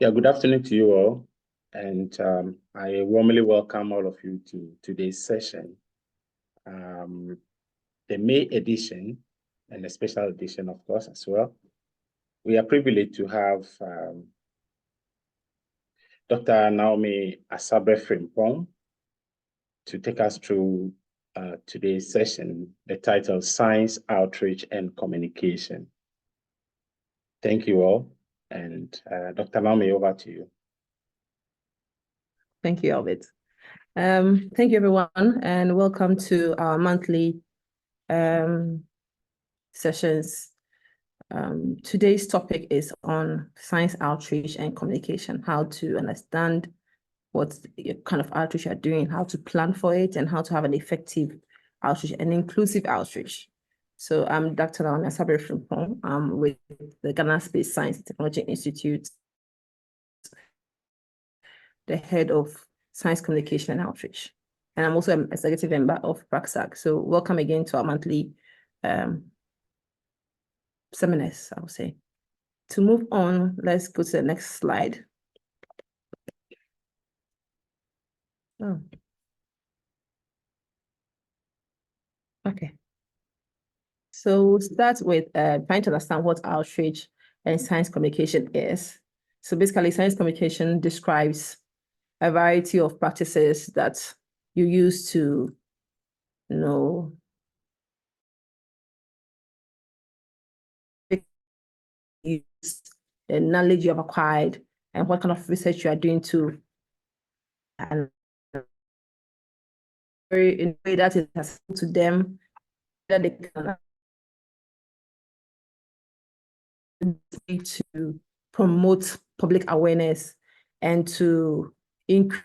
Yeah, good afternoon to you all. And I warmly welcome all of you to today's session, the May edition and a special edition, of course, as well. We are privileged to have Dr. Naomi Asabre-Frimpong to take us through today's session, the title Science, Outreach, and Communication. Thank you all. And Dr. Naomi, over to you. Thank you, Albert. Thank you, everyone, and welcome to our monthly sessions. Today's topic is on science outreach and communication, how to understand what kind of outreach you're doing, how to plan for it, and how to have an effective outreach and inclusive outreach. So I'm Dr. Naomi Asabre-Frimpong. I'm with the Ghana Space Science and Technology Institute, the head of Science Communication and Outreach. And I'm also an executive member of PRAGSAC. So welcome again to our monthly seminars, I would say. To move on, let's go to the next slide. Oh. Okay. So we'll start with trying to understand what outreach and science communication is. So basically, science communication describes a variety of practices that you use to, use the knowledge you have acquired and what kind of research you are doing to, and in a way that it has to them that they can to promote public awareness and to increase.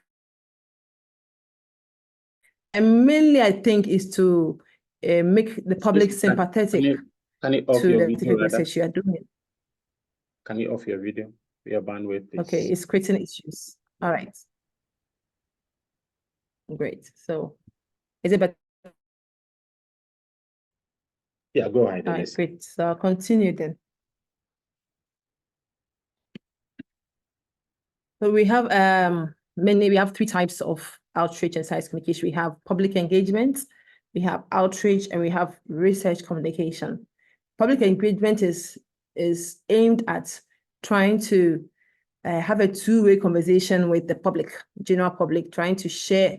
And mainly, I think, is to make the public sympathetic can you off to your the video, scientific research you are doing. Can you off your video? Your bandwidth is... Okay, it's creating issues. All right. Great. So is it better? Yeah, go ahead. All right, great. So I'll continue then. So we have we have three types of outreach and science communication. We have public engagement, we have outreach, and we have research communication. Public engagement is aimed at trying to have a two-way conversation with the public, general public, trying to share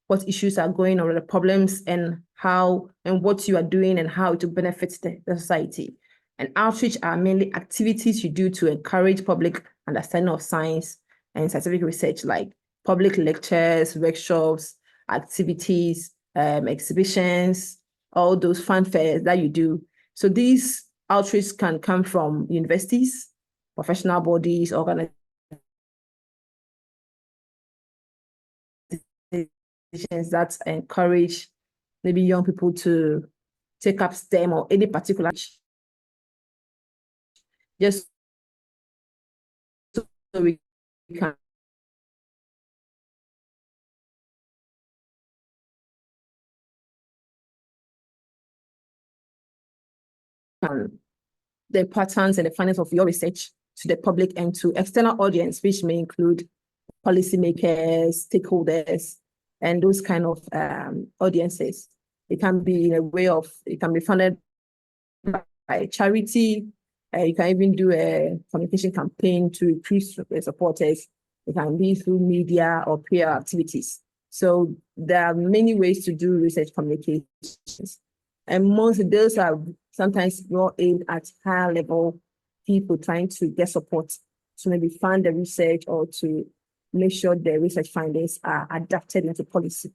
what issues are going on, the problems, and how and what you are doing and how it will benefit the society. And outreach are mainly activities you do to encourage public understanding of science and scientific research, like public lectures, workshops, activities, exhibitions, all those fun fairs that you do. So these outreach can come from universities, professional bodies, organizations that encourage maybe young people to take up STEM or any particular, just so we can the patterns and the findings of your research to the public and to external audience, which may include policymakers, stakeholders, and those kind of audiences. It can be in a way of, it can be funded by charity. You can even do a communication campaign to increase supporters. It can be through media or peer activities. So there are many ways to do research communications. And most of those are sometimes more aimed at higher level people trying to get support to maybe fund the research or to make sure the research findings are adapted into policy.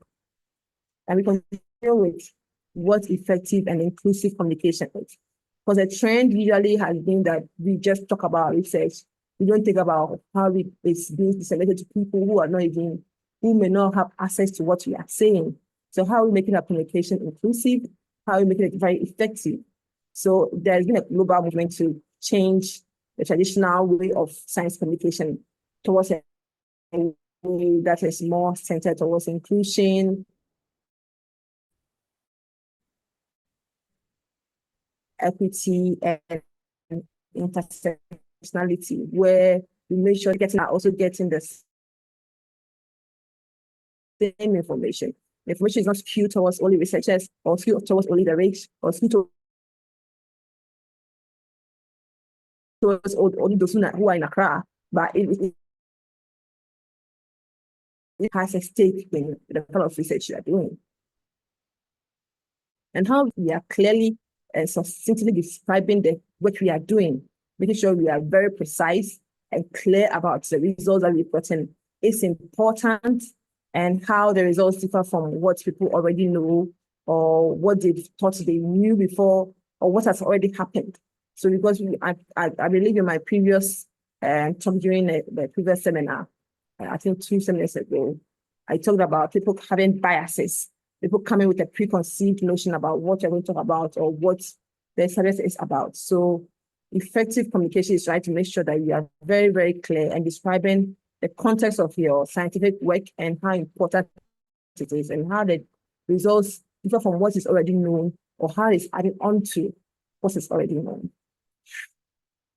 And we continue with what effective and inclusive communication is. Because the trend usually has been that we just talk about research. We don't think about how it's being disseminated to people who may not have access to what we are saying. So how are we making our communication inclusive? How are we making it very effective? So there's been a global movement to change the traditional way of science communication towards a way that is more centered towards inclusion, equity, and intersectionality, where we make sure are also getting the same information. The information is not skewed towards only researchers or skewed towards only the rich or skewed towards only those who are in Accra, but it has a stake in the kind of research you are doing. And how we are clearly and succinctly describing the work we are doing, making sure we are very precise and clear about the results that we're reporting is important, and how the results differ from what people already know or what they thought they knew before or what has already happened. So because I believe in my previous talk during the previous seminar, I think 2 seminars ago, I talked about people having biases, people coming with a preconceived notion about what you're going to talk about or what the service is about. So effective communication is trying to make sure that you are very, very clear and describing the context of your scientific work and how important it is and how the results differ from what is already known or how it's added on to what is already known.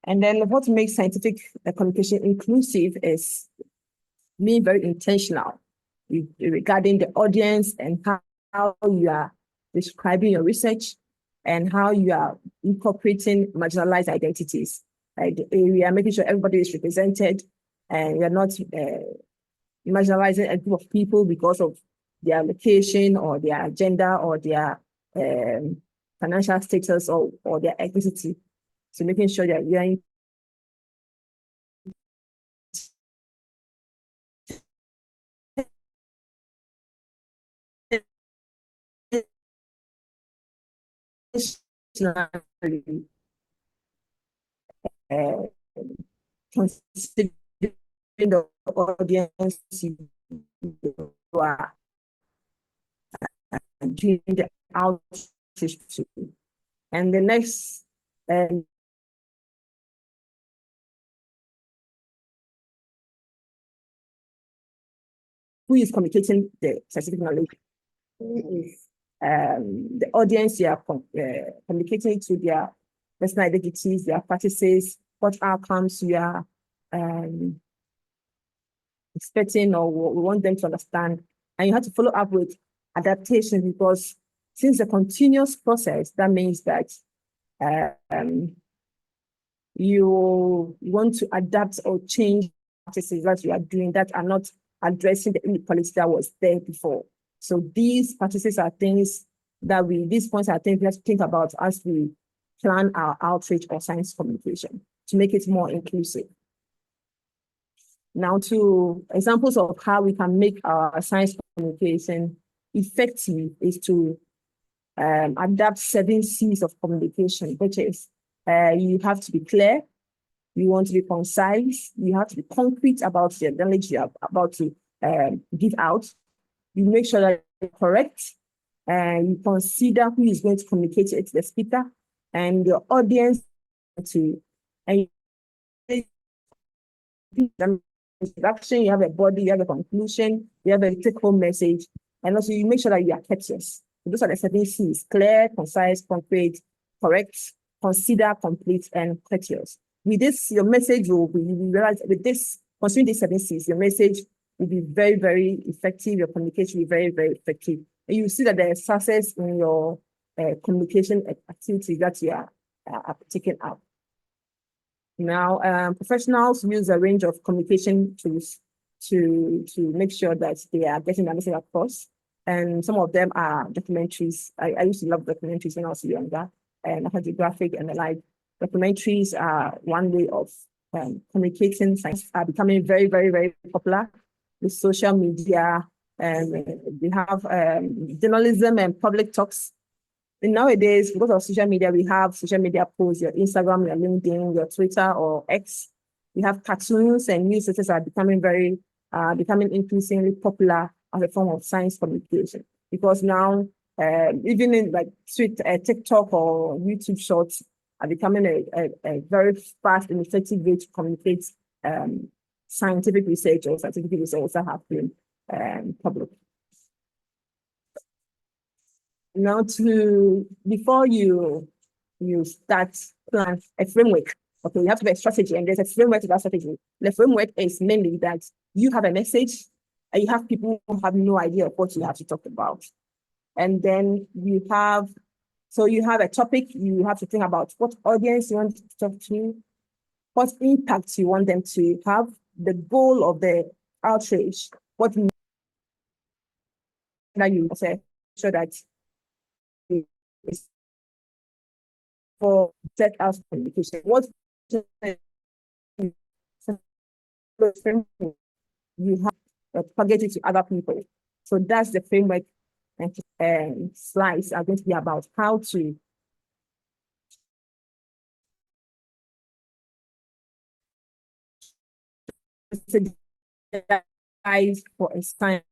And then what makes scientific communication inclusive is being very intentional regarding the audience and how you are describing your research and how you are incorporating marginalized identities. Like we are making sure everybody is represented and we are not marginalizing a group of people because of their location or their agenda or their financial status or their ethnicity. So making sure that we are considering the audience you are doing the outreach to. And the next who is communicating the scientific knowledge? Who is the audience you are communicating to, their personal identities, their practices, what outcomes you are expecting or we want them to understand. And you have to follow up with adaptation, because since a continuous process, that means that you want to adapt or change practices that you are doing that are not addressing the inequality that was there before. So these practices are things that these points are things we have to think about as we plan our outreach or science communication to make it more inclusive. Now to examples of how we can make our science communication effective is to adapt 7 C's of communication, which is you have to be clear, you want to be concise, you have to be concrete about the knowledge you are about to give out. You make sure that you're correct, and you consider who is going to communicate it to the speaker and your audience to. And introduction, you have a body, you have a conclusion, you have a take-home message, and also you make sure that you are courteous. Those are the 7 C's: clear, concise, concrete, correct, consider, complete, and courteous. With this, your message will be, you realize with this, considering these 7 C's, your message will be very, very effective, your communication will be very, very effective. And you see that there is success in your communication activity that you are taking up. Now, professionals use a range of communication tools to make sure that they are getting the message across. And some of them are documentaries. I used to love documentaries when I was younger, and graphic and the like. Documentaries are one way of communicating. Science are becoming very, very, very popular with social media. And we have journalism and public talks. And nowadays, because of social media, we have social media posts, your Instagram, your LinkedIn, your Twitter or X. We have cartoons and newsletters are becoming increasingly popular as a form of science communication. Because now, even in like TikTok or YouTube Shorts are becoming a very fast and effective way to communicate scientific research or scientific results that have been public. Now, before you start plan a framework Okay, you have to have a strategy, and there's a framework to that strategy. The framework is mainly that you have a message, and you have people who have no idea of what you have to talk about. And then you have a topic, you have to think about what audience you want to talk to, what impact you want them to have, the goal of the outreach, what that you say, so that it's for set out communication. What you have targeted to other people. So that's the framework, and slides are going to be about how to for a science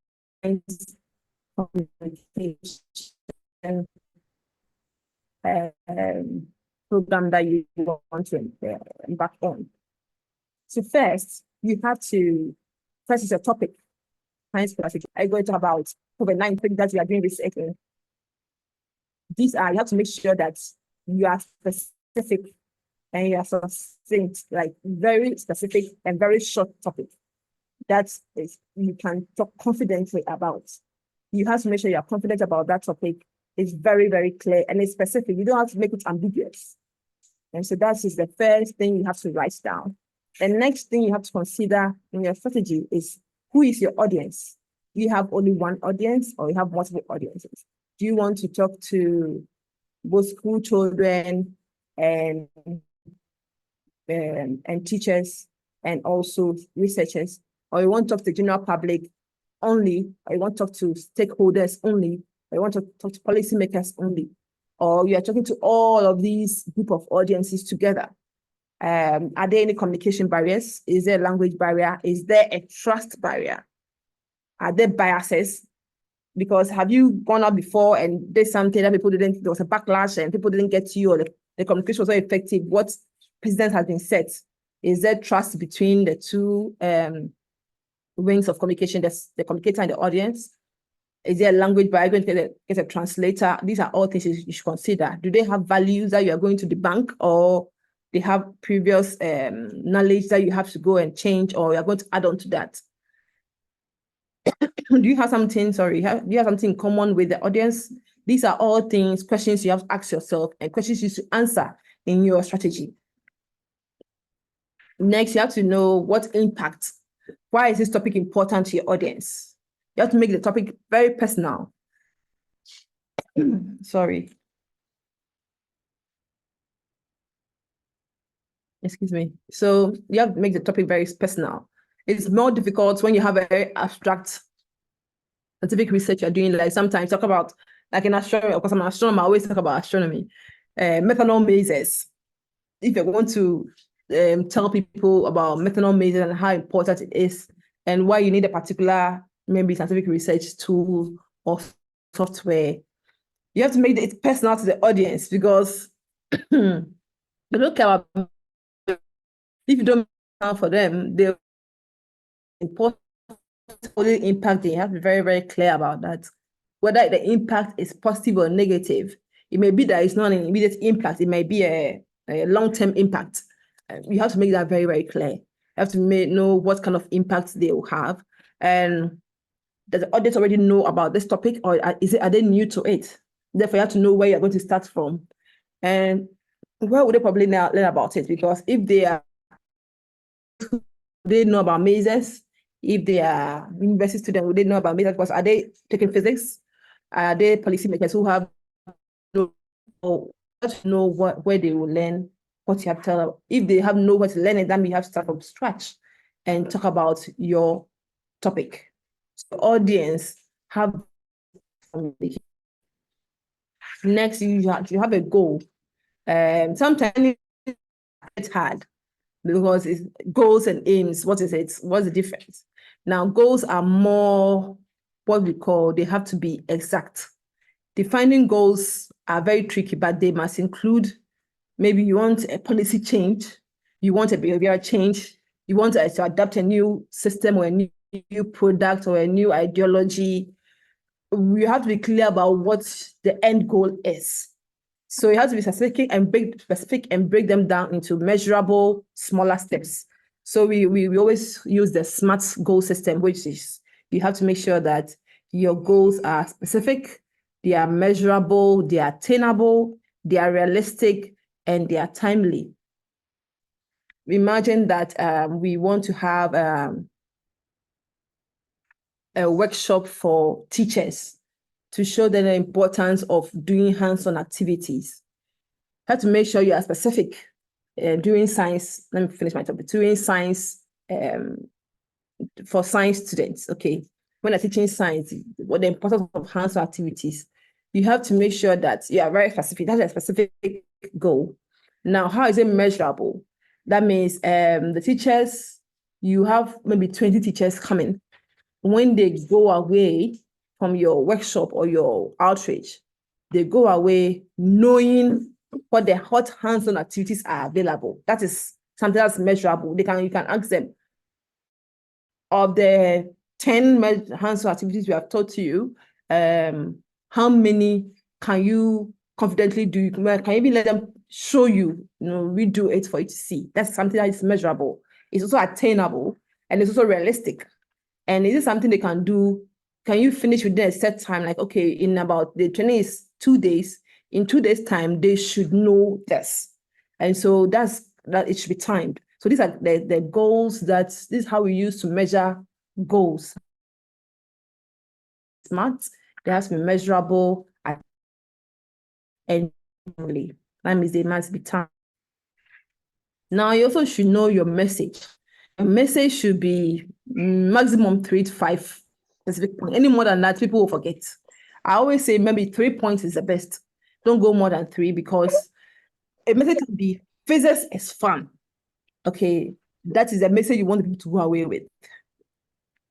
communication program that you want to embark on. So first, you have to, first is a topic, science classic. I'm going to talk about COVID-19 that you are doing research in. These are, you have to make sure that you are specific and you are succinct, like very specific and very short topic. That is, you can talk confidently about. You have to make sure you are confident about that topic. It's very, very clear and it's specific. You don't have to make it ambiguous. And so that is the first thing you have to write down. The next thing you have to consider in your strategy is, who is your audience? Do you have only one audience or you have multiple audiences? Do you want to talk to both school children and teachers and also researchers? Or you want to talk to the general public only? Or you want to talk to stakeholders only? Or you want to talk to policymakers only? Or you are talking to all of these group of audiences together? Are there any communication barriers? Is there a language barrier? Is there a trust barrier? Are there biases? Because have you gone out before and did something that people didn't, there was a backlash and people didn't get to you, or the communication was not effective? What precedent has been set? Is there trust between the two wings of communication, the communicator and the audience? Is there a language barrier? Going to get a translator? These are all things you should consider. Do they have values that you are going to debunk, or they have previous knowledge that you have to go and change, or you're going to add on to that? Do you have something, do you have something in common with the audience? These are all things, questions you have to ask yourself and questions you should answer in your strategy. Next, you have to know what impact. Why is this topic important to your audience? You have to make the topic very personal. Sorry. Excuse me. So you have to make the topic very personal. It's more difficult when you have a very abstract scientific research you're doing. Like sometimes talk about, like in astronomy, because I'm an astronomer, I always talk about astronomy. Methanol mazes. If you want to tell people about methanol mazes and how important it is and why you need a particular maybe scientific research tool or software, you have to make it personal to the audience, because they don't care about, if you don't care for them, they're important impact. They have to be very, very clear about that. Whether the impact is positive or negative, it may be that it's not an immediate impact, it may be a long-term impact. You have to make that very, very clear. You have to know what kind of impact they will have. And does the audience already know about this topic, or are they new to it? Therefore, you have to know where you're going to start from. And where would they probably learn about it? Because if they know about mazes, if they are university students, would they know about mazes? Because are they taking physics? Are they policymakers who have know where they will learn what you have to tell them? If they have nowhere to learn it, then we have to start from scratch and talk about your topic. So audience have. Next, you have a goal. Sometimes it's hard because it's goals and aims. What is it? What's the difference? Now, goals are more what we call, they have to be exact. Defining goals are very tricky, but they must include, maybe you want a policy change, you want a behavioral change, you want to adapt a new system or a new product or a new ideology. We have to be clear about what the end goal is. So you have to be specific and break them down into measurable, smaller steps. So we always use the SMART goal system, which is you have to make sure that your goals are specific, they are measurable, they are attainable, they are realistic, and they are timely. Imagine that we want to have a workshop for teachers to show them the importance of doing hands-on activities. You have to make sure you are specific doing science. Let me finish my topic. Doing science for science students. Okay, when I'm teaching science, what the importance of hands-on activities, you have to make sure that you are very specific. That's a specific goal. Now, how is it measurable? That means the teachers, you have maybe 20 teachers coming. When they go away from your workshop or your outreach, they go away knowing what the hot hands-on activities are available. That is something that's measurable. You can ask them, of the 10 hands-on activities we have taught you, how many can you confidently do? Can you even let them show you, redo it for you to see? That's something that is measurable. It's also attainable, and it's also realistic. And is it something they can do? Can you finish within a set time? Like, okay, in about the training is 2 days. In 2 days' time, they should know this. And so that it should be timed. So these are the goals this is how we use to measure goals. SMART, they have to be measurable and that means they must be timed. Now you also should know your message. A message should be maximum 3 to 5 specific points. Any more than that, people will forget. I always say maybe 3 points is the best. Don't go more than 3 because a message can be physics is fun. Okay, that is the message you want people to go away with.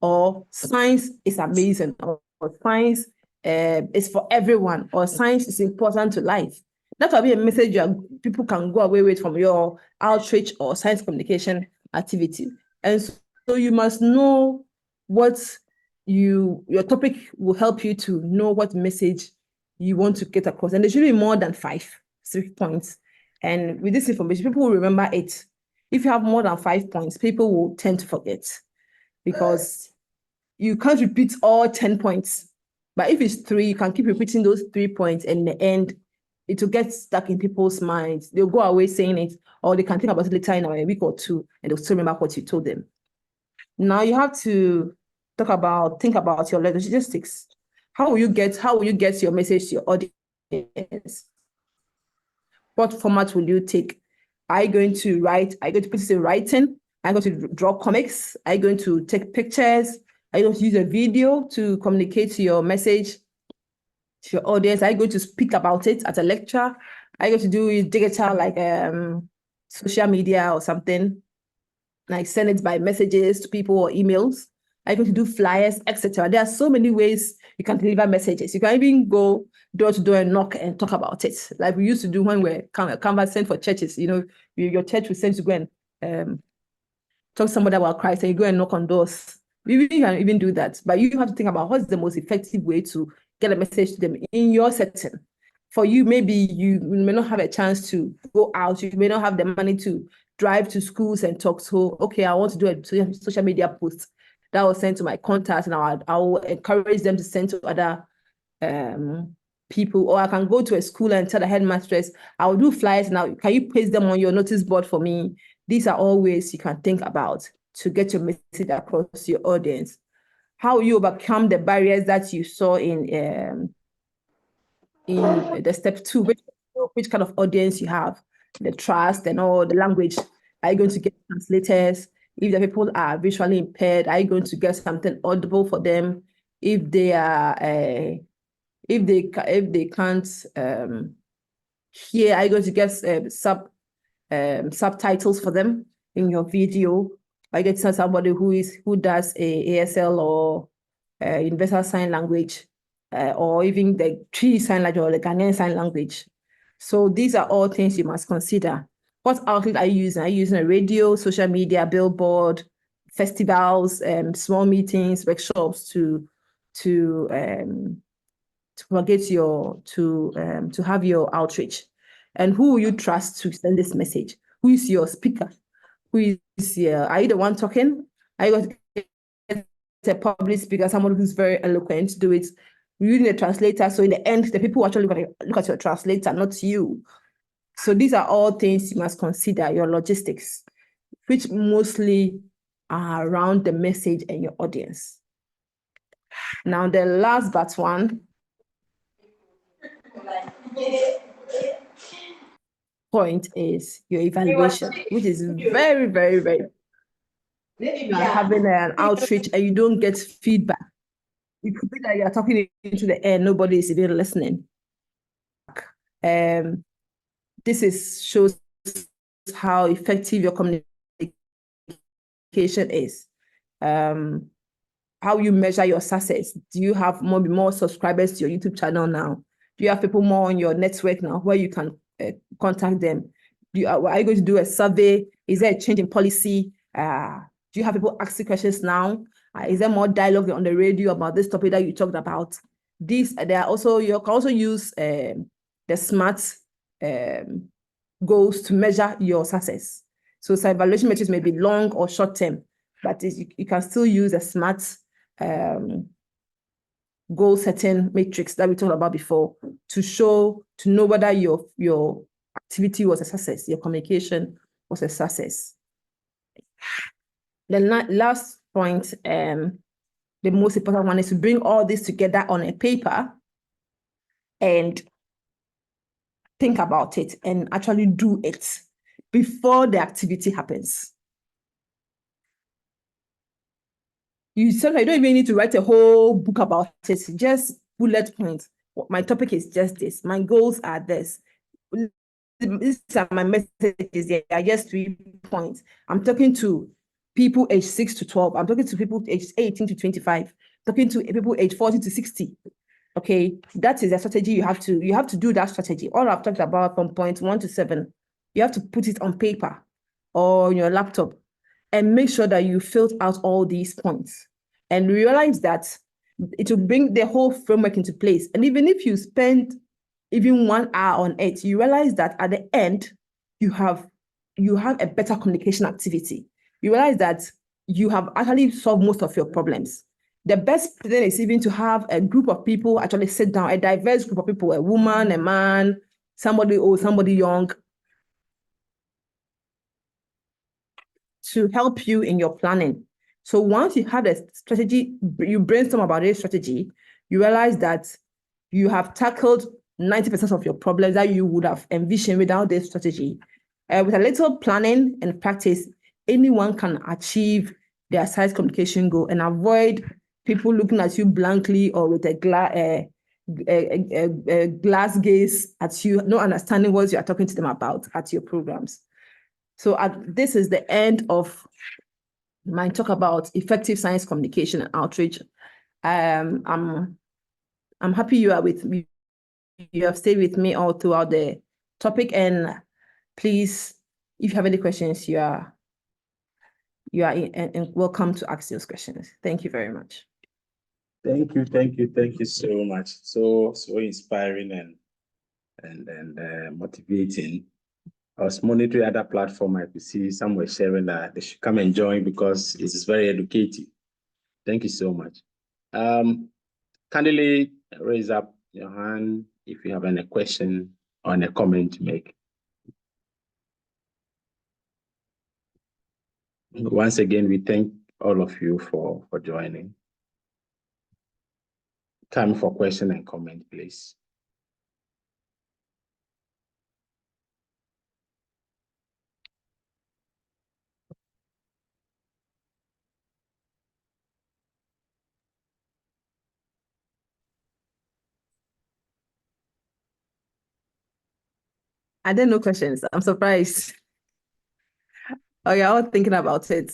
Or science is amazing, or science is for everyone, or science is important to life. That will be a message people can go away with from your outreach or science communication activity. And so you must know what your topic will help you to know what message you want to get across. And there should be more than 5 points. And with this information, people will remember it. If you have more than 5 points, people will tend to forget because you can't repeat all 10 points. But if it's 3, you can keep repeating those 3 points, and in the end, it will get stuck in people's minds. They'll go away saying it, or they can think about it later in a week or 2, and they'll still remember what you told them. Now you have to think about your logistics. How will you get your message to your audience? What format will you take? Are you going to write? Are you going to put it in writing? Are you going to draw comics? Are you going to take pictures? Are you going to use a video to communicate your message to your audience? Are you going to speak about it at a lecture? Are you going to do it digital, like social media or something? Like send it by messages to people or emails? Are you going to do flyers, etc.? There are so many ways you can deliver messages. You can even go door to door and knock and talk about it, like we used to do when we're canvassing for churches. Your church will send to go and talk to somebody about Christ, and you go and knock on doors. You can even do that, but you have to think about what's the most effective way to get a message to them in your setting. For you, maybe you may not have a chance to go out. You may not have the money to drive to schools and talk. So, okay, I want to do a social media post that will send to my contacts, and I will encourage them to send to other people. Or I can go to a school and tell the headmistress, I will do flyers now. Can you paste them on your notice board for me? These are all ways you can think about to get your message across to your audience. How will you overcome the barriers that you saw in the step 2? Which kind of audience you have, the trust and all, the language. Are you going to get translators? If the people are visually impaired, are you going to get something audible for them? If they are, if they can't hear, are you going to get subtitles for them in your video? Are you going to send somebody who does a ASL or Universal Sign Language, or even the Tree Sign Language or the Ghanaian Sign Language? So these are all things you must consider. What outlet are you using? Are you using a radio, social media, billboard, festivals, small meetings, workshops to have your outreach? And who will you trust to send this message? Who is your speaker? Who is are you the one talking? Are you going to get a public speaker, someone who's very eloquent, do it using a translator? So in the end, the people actually going to look at your translator, not you. So these are all things you must consider, your logistics, which mostly are around the message and your audience. Now, the last but one point is your evaluation, which is very, very, very. You are having an outreach and you don't get feedback. It could be that you are talking into the air, nobody is even listening. This shows how effective your communication is. How you measure your success. Do you have more subscribers to your YouTube channel now? Do you have people more on your network now where you can contact them? Are you going to do a survey? Is there a change in policy? Do you have people asking questions now? Is there more dialogue on the radio about this topic that you talked about? You can also use the SMART goals to measure your success. So evaluation metrics may be long or short term, but you can still use a SMART goal setting matrix that we talked about before to know whether your activity was a success, your communication was a success. The last point, the most important one, is to bring all this together on a paper and think about it and actually do it before the activity happens. Sometimes you don't even need to write a whole book about it, just bullet points. My topic is just this. My goals are this. These are my messages. They are just 3 points. I'm talking to people aged 6 to 12. I'm talking to people aged 18 to 25. Talking to people aged 40 to 60. Okay, that is a strategy you have to do that strategy. All I've talked about from point 1 to 7, you have to put it on paper or on your laptop and make sure that you filled out all these points and realize that it will bring the whole framework into place. And even if you spend even 1 hour on it, you realize that at the end, you have a better communication activity. You realize that you have actually solved most of your problems. The best thing is even to have a group of people actually sit down, a diverse group of people, a woman, a man, somebody old, somebody young, to help you in your planning. So once you have a strategy, you brainstorm about a strategy, you realize that you have tackled 90% of your problems that you would have envisioned without this strategy. With a little planning and practice, anyone can achieve their science communication goal and avoid people looking at you blankly or with a glass gaze at you, not understanding what you are talking to them about at your programs. So this is the end of my talk about effective science communication and outreach. I'm happy you are with me. You have stayed with me all throughout the topic, and please, if you have any questions, you are welcome to ask those questions. Thank you very much. Thank you so much. So inspiring and motivating. I was monitoring other platform. I could see some were sharing that they should come and join because it is very educative. Thank you so much. Kindly raise up your hand if you have any question or any comment to make. Once again, we thank all of you for joining. Time for question and comment, please. I didn't know questions. I'm surprised. Oh, you're all thinking about it.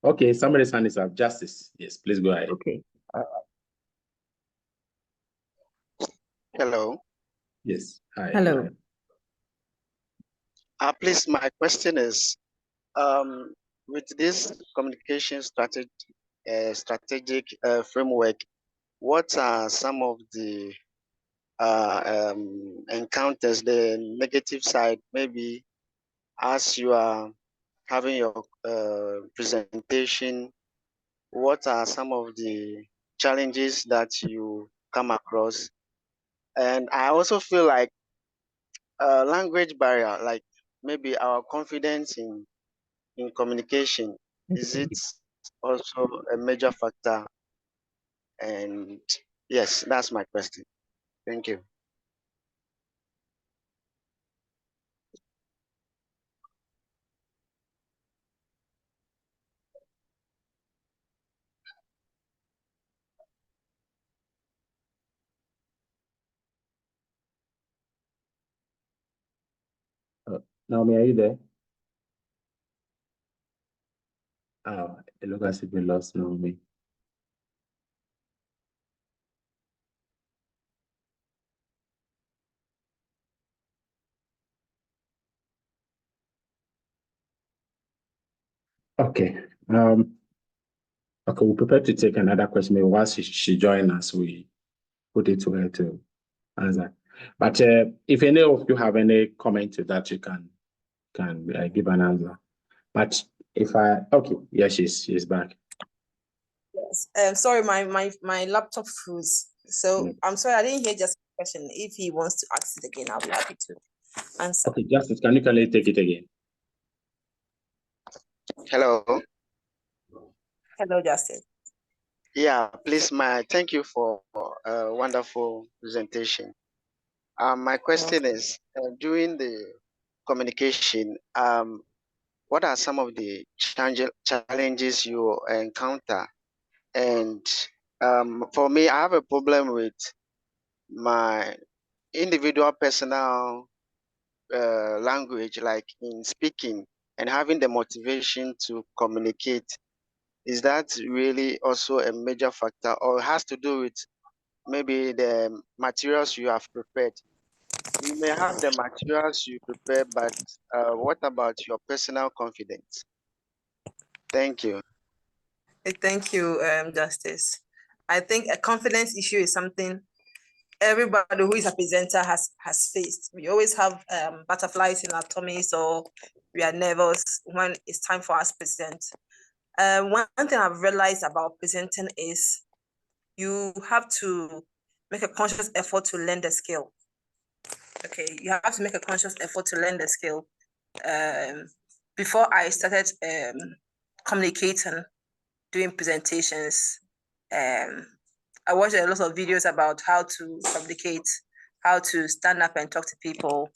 Okay, somebody's hand is up. Justice. Yes, please go ahead. Okay. Hello. Yes. Hi. Hello. Please, my question is, with this communication strategic framework, what are some of the encounters the negative side, maybe as you are having your presentation, what are some of the challenges that you come across? And I also feel like language barrier, like maybe our confidence in communication, is it also a major factor? And yes, that's my question. Thank you. Naomi, are you there? Oh, it looks as if we lost Naomi. Okay. Okay, we're prepared to take another question. Maybe once she joins us, we put it to her to answer. But if any of you have any comment to that, you can give an answer. But if okay, yeah, she's back. Yes. Sorry, my laptop froze. So I'm sorry, I didn't hear just the question. If he wants to ask it again, I'll be happy to answer. Okay, Justice, can you take it again? Hello. Hello, Justice. Yeah, please, thank you for a wonderful presentation. My question is, during the communication, what are some of the challenges you encounter? And for me, I have a problem with my individual personal language, like in speaking and having the motivation to communicate. Is that really also a major factor, or has to do with maybe the materials you have prepared? You may have the materials you prepare, but what about your personal confidence? Thank you. Thank you, Justice. I think a confidence issue is something everybody who is a presenter has faced. We always have butterflies in our tummies, or we are nervous when it's time for us to present. One thing I've realized about presenting is you have to make a conscious effort to learn the skill. Okay, you have to make a conscious effort to learn the skill. Before I started communicating, doing presentations, I watched a lot of videos about how to communicate, how to stand up and talk to people.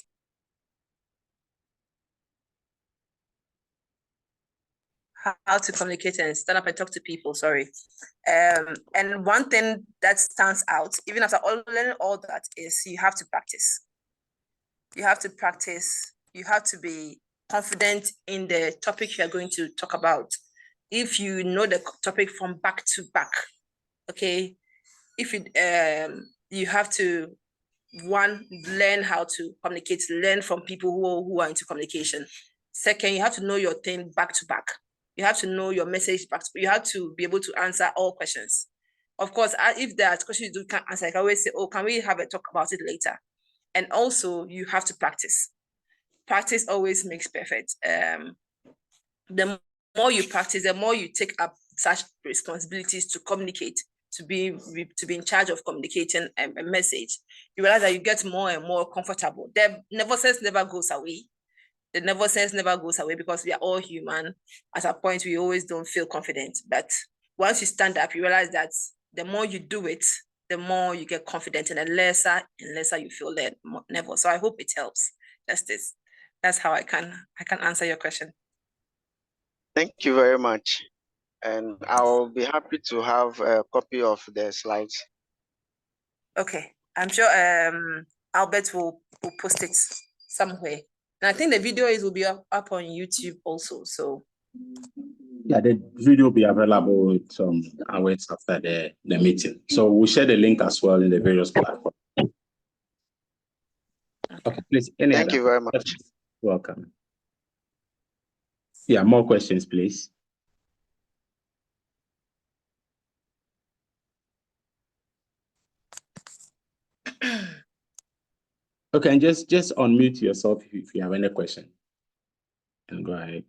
How to communicate and stand up and talk to people, sorry. And one thing that stands out, even after learning all that, is you have to practice. You have to practice. You have to be confident in the topic you are going to talk about. If you know the topic from back to back, okay, if you have to learn how to communicate, learn from people who are into communication. Second, you have to know your thing back to back. You have to know your message back to back. You have to be able to answer all questions. Of course, if there are questions you can't answer, I can always say, oh, can we have a talk about it later? And also, you have to practice. Practice always makes perfect. The more you practice, the more you take up such responsibilities to communicate, to be in charge of communicating a message. You realize that you get more and more comfortable. The nervousness never goes away. The nervousness never goes away because we are all human. At a point, we always don't feel confident. But once you stand up, you realize that the more you do it, the more you get confident, and the lesser you feel nervous. So I hope it helps. That's how I can answer your question. Thank you very much. And I'll be happy to have a copy of the slides. Okay. I'm sure Albert will post it somewhere. And I think the video will be up on YouTube also. So yeah, the video will be available some hours after the meeting. So we'll share the link as well in the various platforms. Okay, please. Thank you very much. Questions? Welcome. Yeah, more questions, please. Okay, and just unmute yourself if you have any question. And go ahead.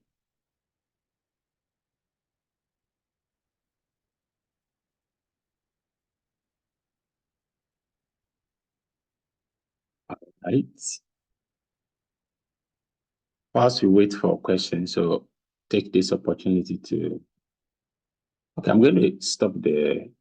All right. Whilst we wait for questions, so take this opportunity to. Okay, I'm going to stop the